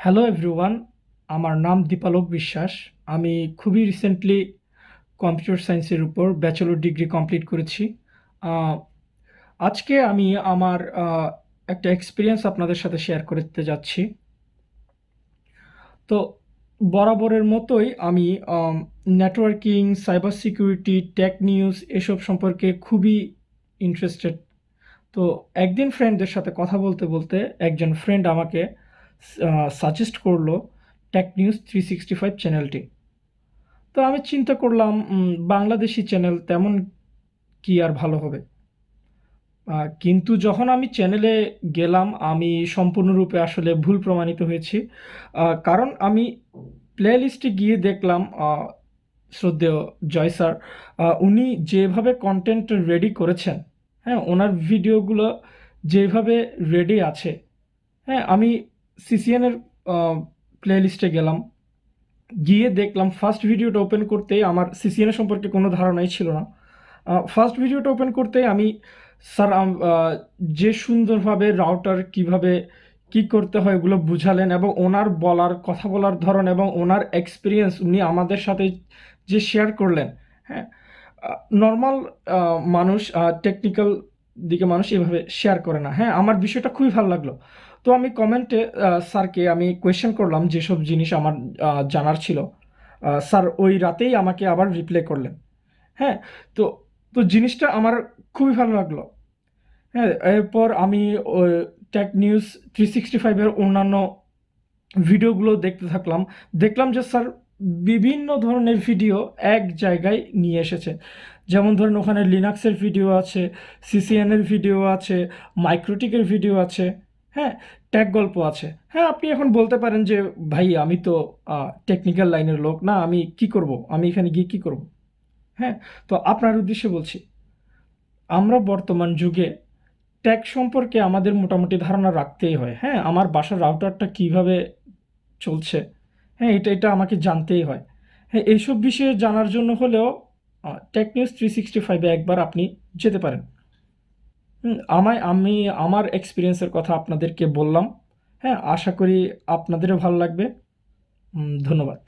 Hello everyone, আমার নাম দীপালোক বিশ্বাস। আমি খুবই রিসেন্টলি কম্পিউটার সায়েন্সের উপর ব্যাচেলর ডিগ্রি কমপ্লিট করেছি। আহ, আজকে আমি আমার একটা এক্সপিরিয়েন্স আপনাদের সাথে শেয়ার করতে যাচ্ছি। তো বরাবরের মতোই আমি networking, cyber security, tech news এসব সম্পর্কে খুবই ইন্টারেস্টেড। তো একদিন ফ্রেন্ডদের সাথে কথা বলতে বলতে একজন ফ্রেন্ড আমাকে সাজেস্ট করলো টেক নিউজ 365 চ্যানেলটি। তো আমি চিন্তা করলাম বাংলাদেশি চ্যানেল তেমন কি আর ভালো হবে। কিন্তু যখন আমি চ্যানেলে গেলাম আমি সম্পূর্ণরূপে আসলে ভুল প্রমাণিত হয়েছি। কারণ আমি প্লে লিস্টে গিয়ে দেখলাম শ্রদ্ধেয় জয় স্যার উনি যেভাবে কন্টেন্ট রেডি করেছেন, হ্যাঁ, ওনার ভিডিওগুলো যেভাবে রেডি আছে, হ্যাঁ, আমি সিসিএনের প্লে লিস্টে গেলাম, গিয়ে দেখলাম ফার্স্ট ভিডিওটা ওপেন করতেই আমার সিসিএনের সম্পর্কে কোনো ধারণাই ছিল না। ফার্স্ট ভিডিওটা ওপেন করতেই আমি স্যার যে সুন্দরভাবে রাউটার কিভাবে কি করতে হয় এগুলো বুঝালেন, এবং ওনার বলার কথা বলার ধরন এবং ওনার এক্সপিরিয়েন্স উনি আমাদের সাথে যে শেয়ার করলেন, হ্যাঁ, নর্মাল মানুষ, টেকনিক্যাল দিকে মানুষ এভাবে শেয়ার করে না। হ্যাঁ, আমার বিষয়টা খুবই ভালো লাগলো। তো আমি কমেন্টে স্যারকে আমি কোয়েশ্চেন করলাম যেসব জিনিস আমার জানার ছিল। স্যার ওই রাতেই আমাকে আবার রিপ্লাই করলেন। হ্যাঁ, তো তো জিনিসটা আমার খুবই ভালো লাগলো। হ্যাঁ, এরপর আমি ওই টেক নিউজ 365 এর অন্যান্য ভিডিওগুলো দেখতে থাকলাম। দেখলাম যে স্যার বিভিন্ন ধরনের ভিডিও এক জায়গায় নিয়ে এসেছে। যেমন ধরুন ওখানে লিনাক্সের ভিডিও আছে, সিসিএনের ভিডিও আছে, মাইক্রোটিকের ভিডিও আছে, হ্যাঁ, ট্যাগ গল্প আছে। হ্যাঁ, আপনি এখন বলতে পারেন যে ভাই আমি তো টেকনিক্যাল লাইনের লোক না, আমি কি করব, আমি এখানে গিয়ে কি করব। হ্যাঁ, তো আপনার উদ্দেশ্যে বলছি, আমরা বর্তমান যুগে ট্যাগ সম্পর্কে আমাদের মোটামুটি ধারণা রাখতেই হয়। হ্যাঁ, আমার বাসার রাউটারটা কিভাবে চলছে, হ্যাঁ, এটা আমাকে জানতেই হয়। হ্যাঁ, এইসব বিষয়ে জানার জন্য হলেও টেক নিউজ 365 একবার আপনি যেতে পারেন। আমি আমার এক্সপিরিয়েন্সের কথা আপনাদেরকে বললাম। হ্যাঁ, আশা করি আপনাদেরও ভালো লাগবে। ধন্যবাদ।